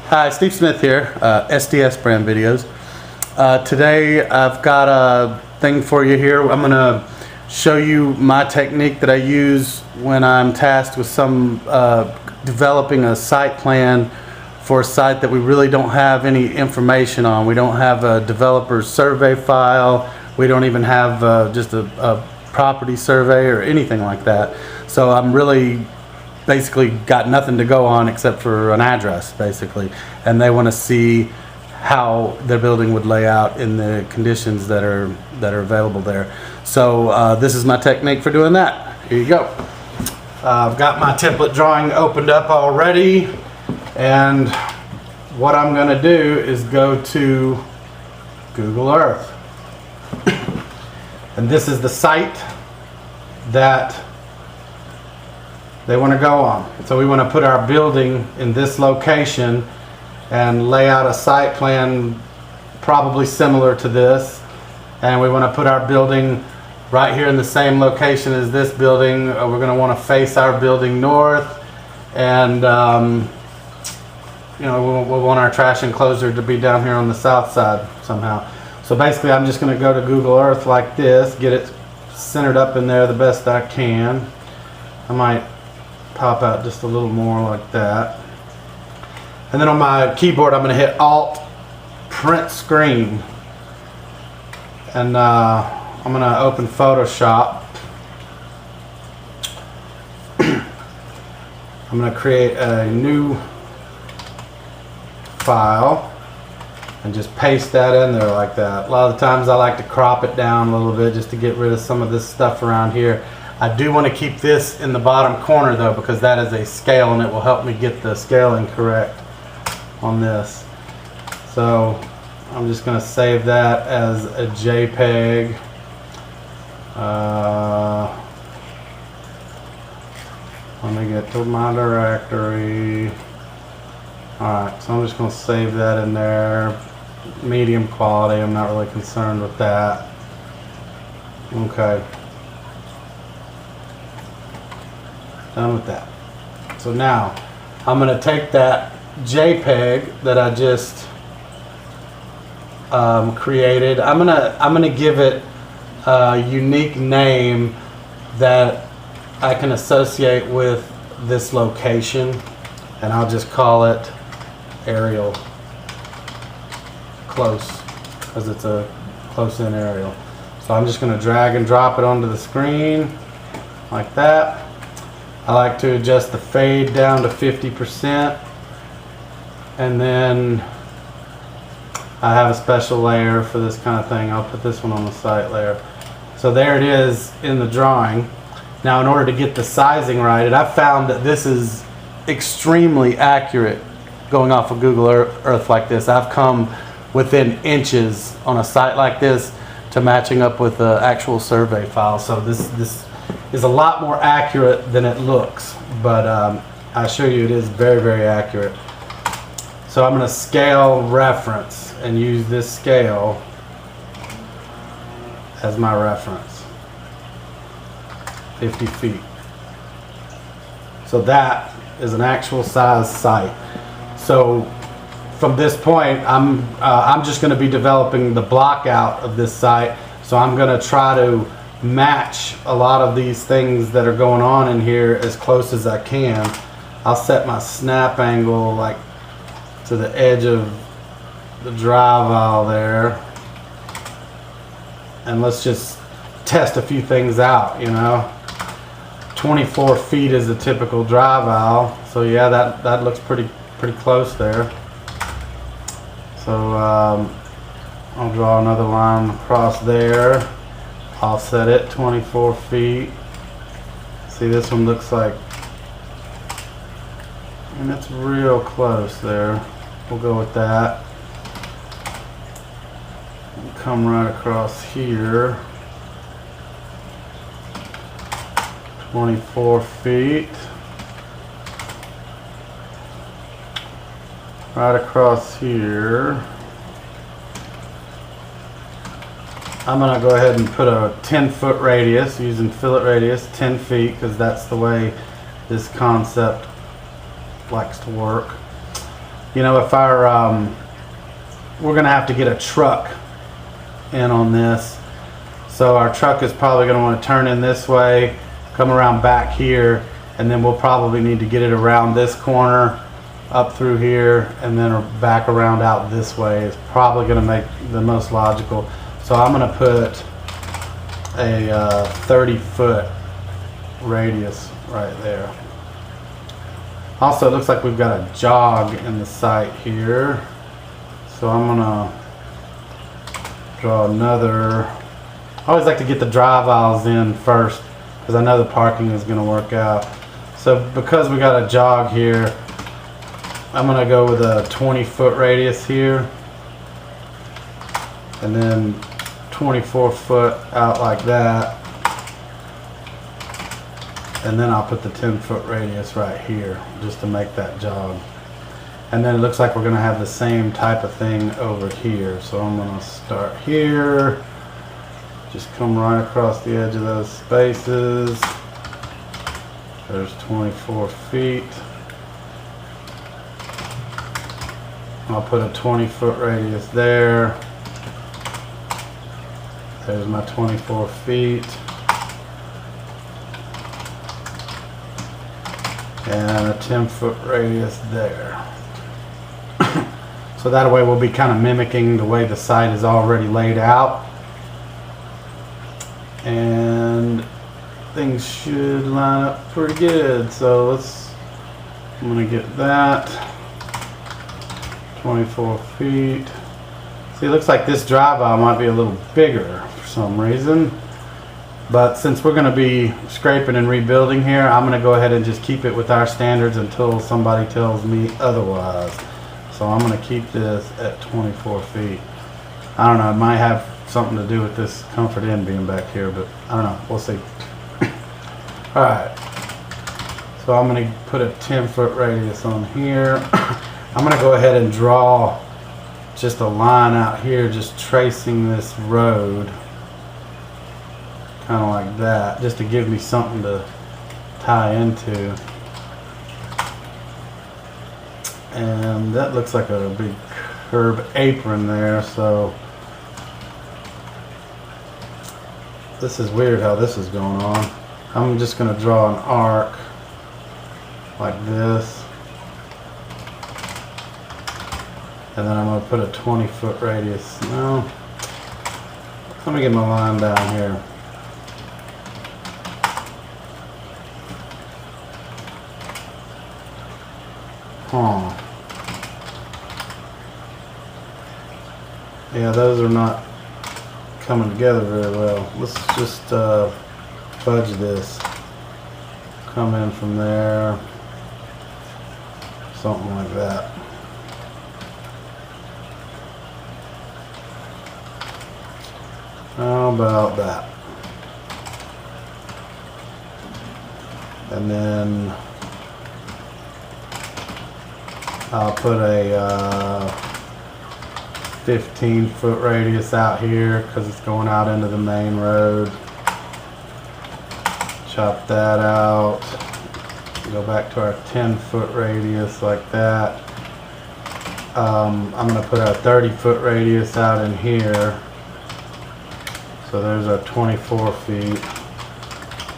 Hi, Steve Smith here, SDS Brand Videos. Today I've got a thing for you here. I'm going to show you my technique that I use when I'm tasked with developing a site plan for a site that we really don't have any information on. We don't have a developer's survey file. We don't even have just a property survey or anything like that. So I'm really basically got nothing to go on except for an address, basically, and they want to see how their building would lay out in the conditions that are available there. So this is my technique for doing that. Here you go. I've got my template drawing opened up already, and what I'm going to do is go to Google Earth, and this is the site that they want to go on. So we want to put our building in this location and lay out a site plan probably similar to this, and we want to put our building right here in the same location as this building. We're going to want to face our building north, and you know, we'll want our trash enclosure to be down here on the south side somehow. So basically I'm just going to go to Google Earth like this, get it centered up in there the best I can. I might pop out just a little more like that, and then on my keyboard I'm going to hit Alt Print Screen, and I'm going to open Photoshop. I'm going to create a new file and just paste that in there like that. A lot of the times I like to crop it down a little bit just to get rid of some of this stuff around here. I do want to keep this in the bottom corner though, because that is a scale and it will help me get the scaling correct on this. So I'm just going to save that as a JPEG. Let me get to my directory. Alright, so I'm just going to save that in there. Medium quality, I'm not really concerned with that. Okay. Done with that. So now I'm going to take that JPEG that I just created. I'm gonna give it a unique name that I can associate with this location, and I'll just call it aerial close, because it's a close-in aerial. So I'm just going to drag and drop it onto the screen like that. I like to adjust the fade down to 50%, and then I have a special layer for this kind of thing. I'll put this one on the site layer. So there it is in the drawing. Now in order to get the sizing right, and I've found that this is extremely accurate going off of Google Earth like this. I've come within inches on a site like this to matching up with the actual survey file. So this is a lot more accurate than it looks, but I assure you it is very, very accurate. So I'm going to scale reference and use this scale as my reference, 50 feet. So that is an actual size site. So from this point I'm just going to be developing the block out of this site. So I'm going to try to match a lot of these things that are going on in here as close as I can. I'll set my snap angle like to the edge of the drive aisle there, and let's just test a few things out. You know, 24 feet is a typical drive aisle, so yeah, that looks pretty close there. So I'll draw another line across there. I'll set it 24 feet. See, this one looks like, and it's real close there. We'll go with that. Come right across here. 24 feet. Right across here. I'm going to go ahead and put a 10-foot radius using fillet radius, 10 feet, because that's the way this concept likes to work. you know, if our we're gonna have to get a truck in on this, so our truck is probably gonna want to turn in this way, come around back here, and then we'll probably need to get it around this corner, up through here, and then back around out this way. It's probably gonna make the most logical. So I'm gonna put a 30-foot radius right there. Also, it looks like we've got a jog in the site here. So I'm gonna draw another. I always like to get the drive aisles in first because I know the parking is gonna work out. So because we got a jog here, I'm gonna go with a 20-foot radius here, and then 24 foot out like that. And then I'll put the 10-foot radius right here just to make that jog. And then it looks like we're gonna have the same type of thing over here. So I'm gonna start here, just come right across the edge of those spaces. There's 24 feet. I'll put a 20-foot radius there. There's my 24 feet. And a 10-foot radius there. So that way we'll be kind of mimicking the way the site is already laid out. And things should line up pretty good. So I'm gonna get that. 24 feet. See, it looks like this drive aisle might be a little bigger for some reason. But since we're going to be scraping and rebuilding here, I'm going to go ahead and just keep it with our standards until somebody tells me otherwise. So I'm going to keep this at 24 feet. I don't know, it might have something to do with this comfort end being back here, but I don't know, we'll see. Alright, so I'm going to put a 10-foot radius on here. I'm going to go ahead and draw just a line out here, just tracing this road. Kind of like that, just to give me something to tie into. And that looks like a big curb apron there, so this is weird how this is going on. I'm just going to draw an arc like this, and then I'm going to put a 20-foot radius. No, let me get my line down here. Yeah, those are not coming together very well. Let's just fudge this. Come in from there. Something like that. How about that? And then I'll put a 15-foot radius out here because it's going out into the main road. Chop that out. Go back to our 10-foot radius like that. I'm going to put our 30-foot radius out in here. So there's our 24 feet.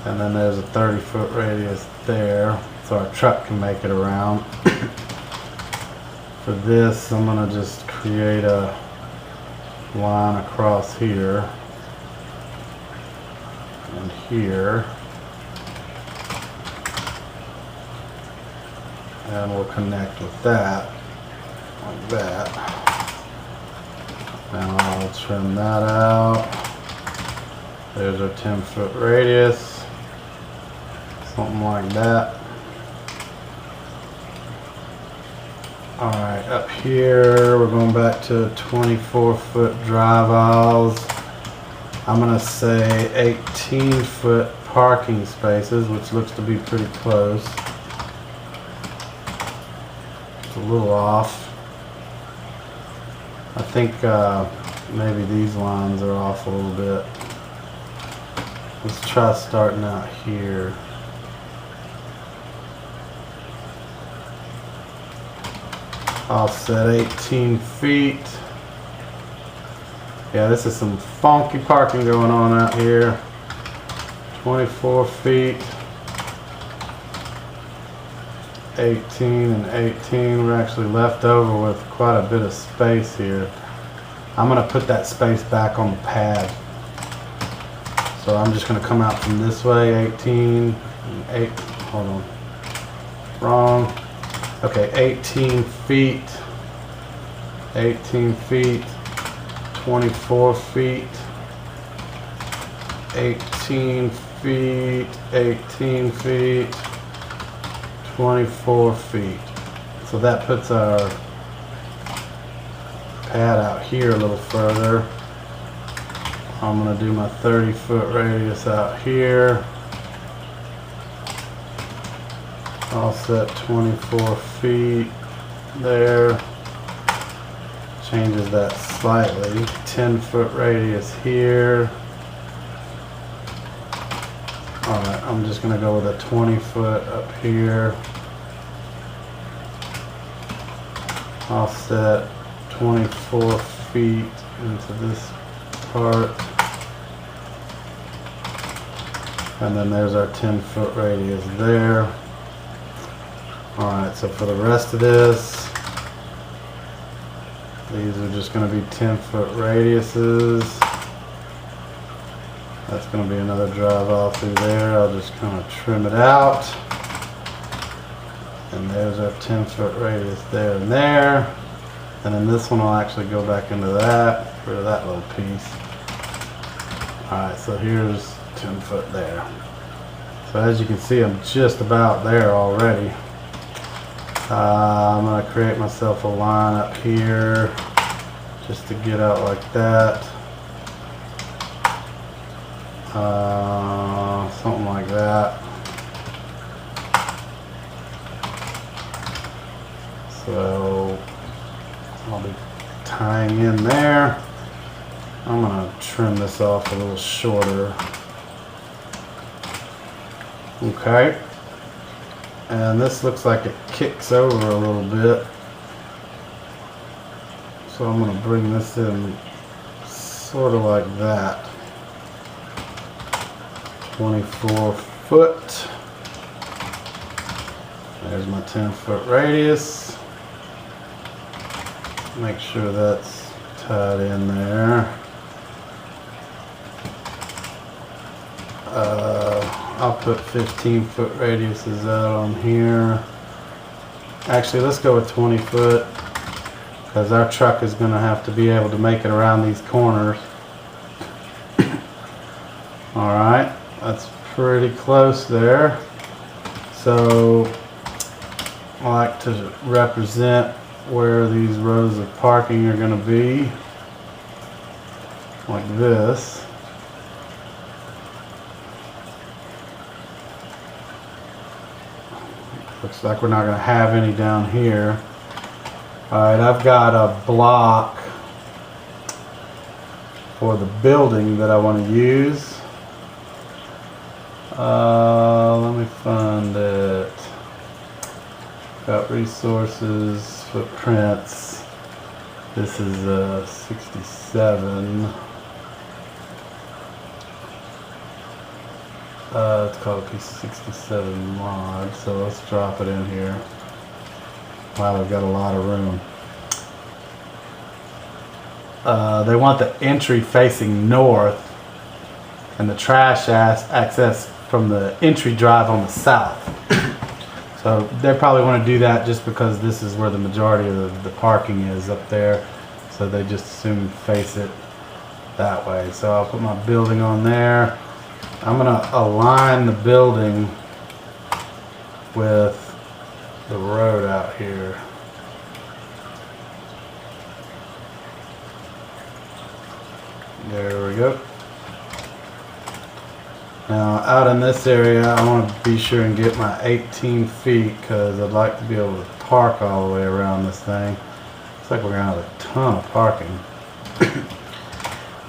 And then there's a 30-foot radius there so our truck can make it around. For this, I'm going to just create a line across here and here, and we'll connect with that like that. Now I'll trim that out. There's our 10-foot radius, something like that. Alright, up here we're going back to 24-foot drive aisles. I'm going to say 18-foot parking spaces, which looks to be pretty close. It's a little off. I think maybe these lines are off a little bit. Let's try starting out here. Offset 18 feet. Yeah, this is some funky parking going on out here. 24 feet. 18 and 18. We're actually left over with quite a bit of space here. I'm going to put that space back on the pad. So I'm just going to come out from this way. 18 and 8. Hold on. Wrong. Okay, 18 feet. 18 feet. 24 feet. 18 feet. 18 feet. 24 feet. So that puts our pad out here a little further. I'm going to do my 30-foot radius out here. Offset 24 feet there. Changes that slightly. 10-foot radius here. Alright, I'm just going to go with a 20-foot up here. Offset 24 feet into this part. And then there's our 10-foot radius there. Alright, so for the rest of this, these are just going to be 10-foot radiuses. That's going to be another drive off through there. I'll just kind of trim it out. And there's our 10-foot radius there and there. And then this one will actually go back into that for that little piece. Alright, so here's 10 foot there. So as you can see, I'm just about there already. I'm going to create myself a line up here just to get out like that. Something like that. So I'll be tying in there. I'm going to trim this off a little shorter. Okay. And this looks like it kicks over a little bit. So I'm going to bring this in sort of like that. 24 foot. There's my 10-foot radius. Make sure that's tied in there. I'll put 15-foot radiuses out on here. Actually, let's go with 20 foot because our truck is going to have to be able to make it around these corners. Alright, that's pretty close there. So I like to represent where these rows of parking are going to be, like this. Looks like we're not going to have any down here. Alright, I've got a block for the building that I want to use. Let me find it. Got resources, footprints. This is 67. It's called a P67 mod, so let's drop it in here. Wow, we've got a lot of room. They want the entry facing north and the trash access from the entry drive on the south. So they probably want to do that just because this is where the majority of the parking is up there. So they just assume face it that way. So I'll put my building on there. I'm going to align the building with the road out here. There we go. Now out in this area I want to be sure and get my 18 feet because I'd like to be able to park all the way around this thing. Looks like we're going to have a ton of parking.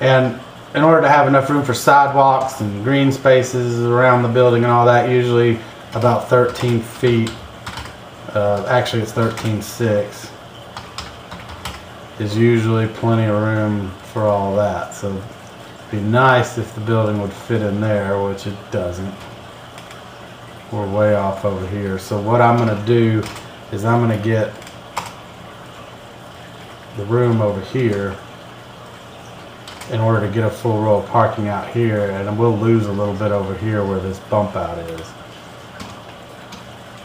And in order to have enough room for sidewalks and green spaces around the building and all that, usually about 13 feet. Actually it's 13.6. is usually plenty of room for all that. So it'd be nice if the building would fit in there, which it doesn't. We're way off over here. So what I'm going to do is I'm going to get the room over here in order to get a full row of parking out here, and we'll lose a little bit over here where this bump out is.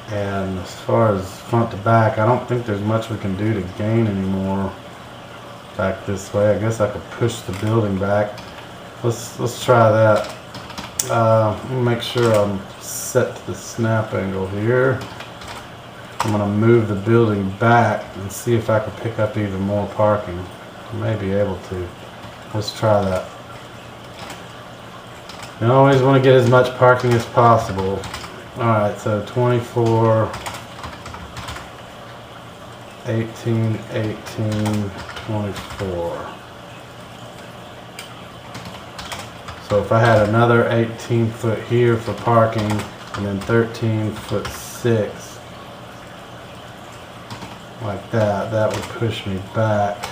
And as far as front to back, I don't think there's much we can do to gain anymore back this way. I guess I could push the building back. Let's try that. Let me make sure I'm set to the snap angle here. I'm going to move the building back and see if I can pick up even more parking. I may be able to. Let's try that. You always want to get as much parking as possible. Alright, so 24, 18, 18, 24. So if I had another 18 foot here for parking and then 13 foot 6 like that, that would push me back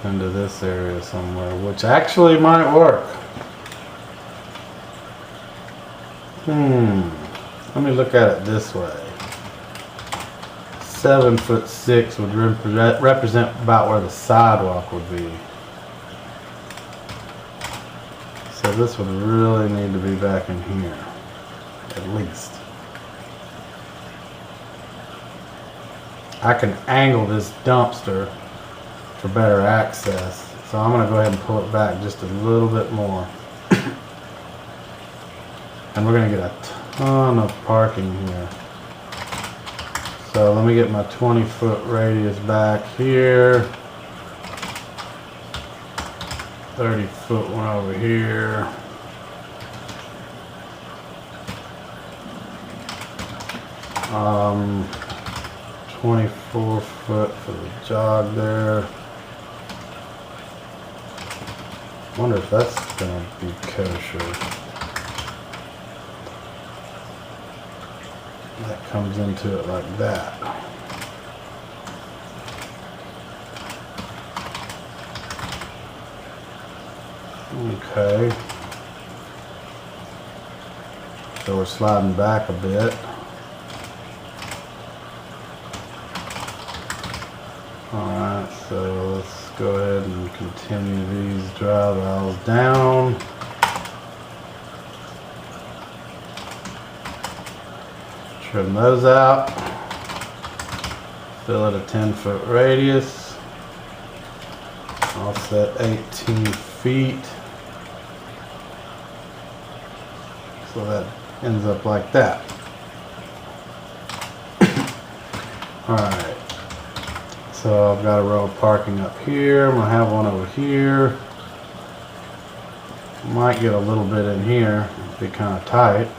into this area somewhere, which actually might work. Let me look at it this way. 7 foot 6 would represent about where the sidewalk would be. So this would really need to be back in here, at least. I can angle this dumpster for better access. So I'm going to go ahead and pull it back just a little bit more. And we're going to get a ton of parking here. So let me get my 20 foot radius back here. 30 foot one over here. Um, 24 foot for the jog there. Wonder if that's gonna be kosher. That comes into it like that. Okay. So we're sliding back a bit. Alright, so let's go ahead and continue these drive aisles down. Trim those out. Fill it a 10 foot radius. Offset 18 feet. So that ends up like that. Alright. So I've got a row of parking up here. I'm going to have one over here. Might get a little bit in here. Be kind of tight.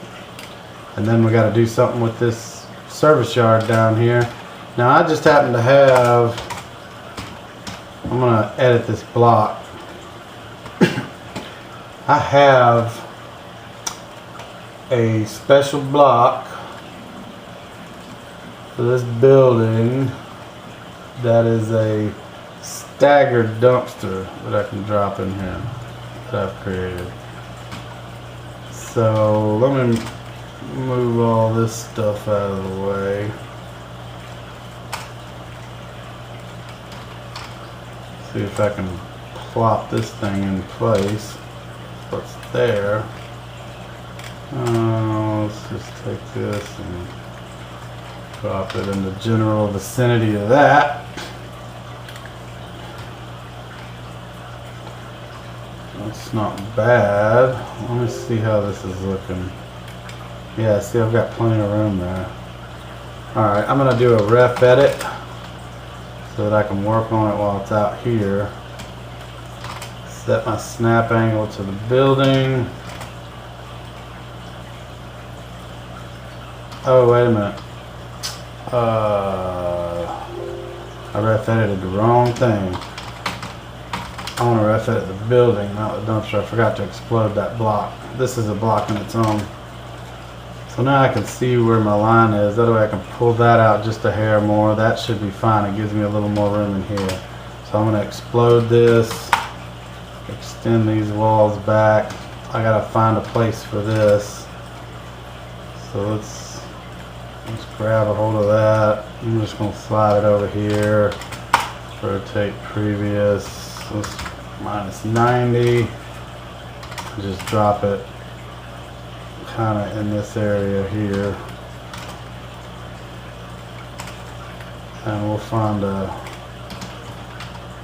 And then we got to do something with this service yard down here. Now I just happen to have, I'm going to edit this block. I have a special block for this building that is a staggered dumpster that I can drop in here that I've created. So let me move all this stuff out of the way. See if I can plop this thing in place. What's there? Let's just take this and drop it in the general vicinity of that. That's not bad. Let me see how this is looking. Yeah, see, I've got plenty of room there. Alright, I'm going to do a ref edit so that I can work on it while it's out here. Set my snap angle to the building. Oh, wait a minute. I ref edited the wrong thing. I want to ref edit the building, not the dumpster. I forgot to explode that block. This is a block on its own. So now I can see where my line is. That way I can pull that out just a hair more. That should be fine. It gives me a little more room in here. So I'm going to explode this, extend these walls back. I got to find a place for this. So let's grab a hold of that. I'm just going to slide it over here. Rotate previous. Let's minus 90. Just drop it kind of in this area here, and we'll find a.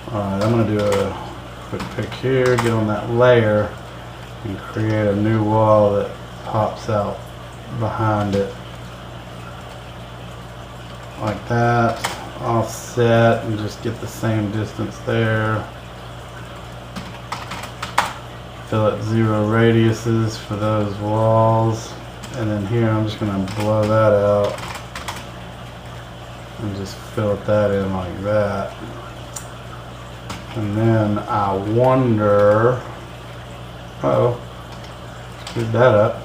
Alright, I'm going to do a quick pick here, get on that layer, and create a new wall that pops out behind it like that. Offset and just get the same distance there. Fill it 0 radiuses for those walls, and then here I'm just going to blow that out and just fill that in like that. And then I wonder, uh-oh, screwed that up.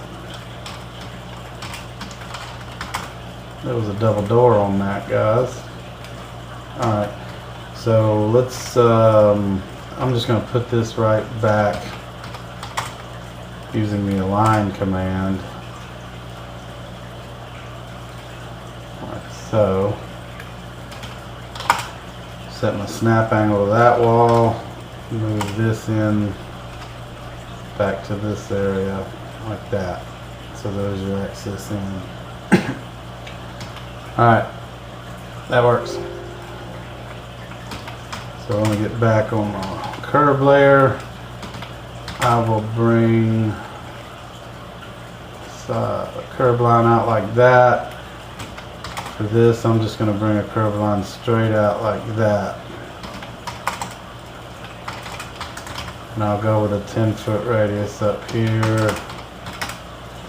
There was a double door on that, guys. Alright, so let's, I'm just going to put this right back using the align command, like so. Set my snap angle to that wall, move this in back to this area like that. So there's your access in. Alright, that works. So I'm going to get back on my curve layer. I will bring a curve line out like that. For this, I'm just going to bring a curve line straight out like that. And I'll go with a 10-foot radius up here.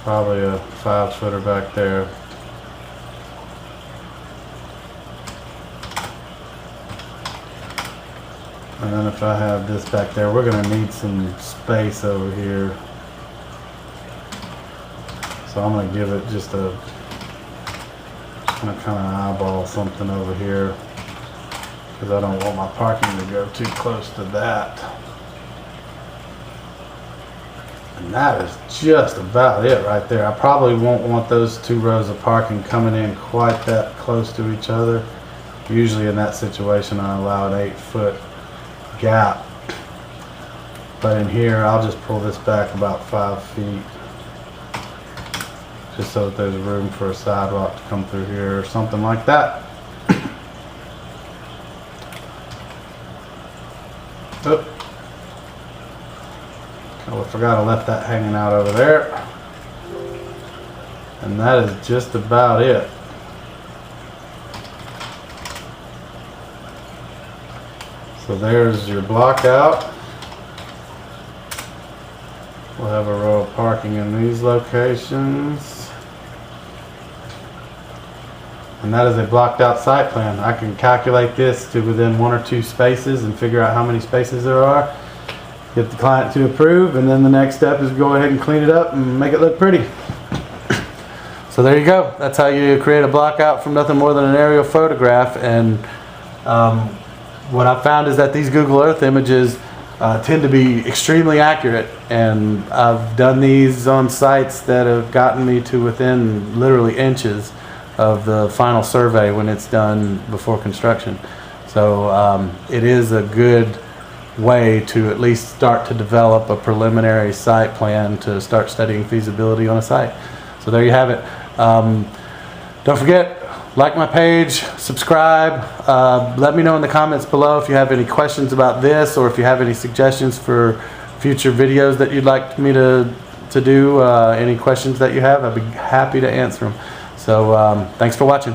Probably a 5-footer back there. And then if I have this back there, we're going to need some space over here. So I'm going to give it just a, I'm going to kind of eyeball something over here, because I don't want my parking to go too close to that. And that is just about it right there. I probably won't want those 2 rows of parking coming in quite that close to each other. Usually in that situation I allow an 8-foot gap, but in here I'll just pull this back about 5 feet, just so that there's room for a sidewalk to come through here or something like that. Oh, I forgot I left that hanging out over there. And that is just about it. So there's your block out. We'll have a row of parking in these locations. And that is a blocked out site plan. I can calculate this to within 1 or 2 spaces and figure out how many spaces there are. Get the client to approve, and then the next step is go ahead and clean it up and make it look pretty. So there you go. That's how you create a block out from nothing more than an aerial photograph. And what I've found is that these Google Earth images tend to be extremely accurate, and I've done these on sites that have gotten me to within literally inches of the final survey when it's done before construction. So it is a good way to at least start to develop a preliminary site plan to start studying feasibility on a site. So there you have it. Don't forget, like my page, subscribe. Let me know in the comments below if you have any questions about this, or if you have any suggestions for future videos that you'd like me to do. Any questions that you have, I'd be happy to answer them. So thanks for watching.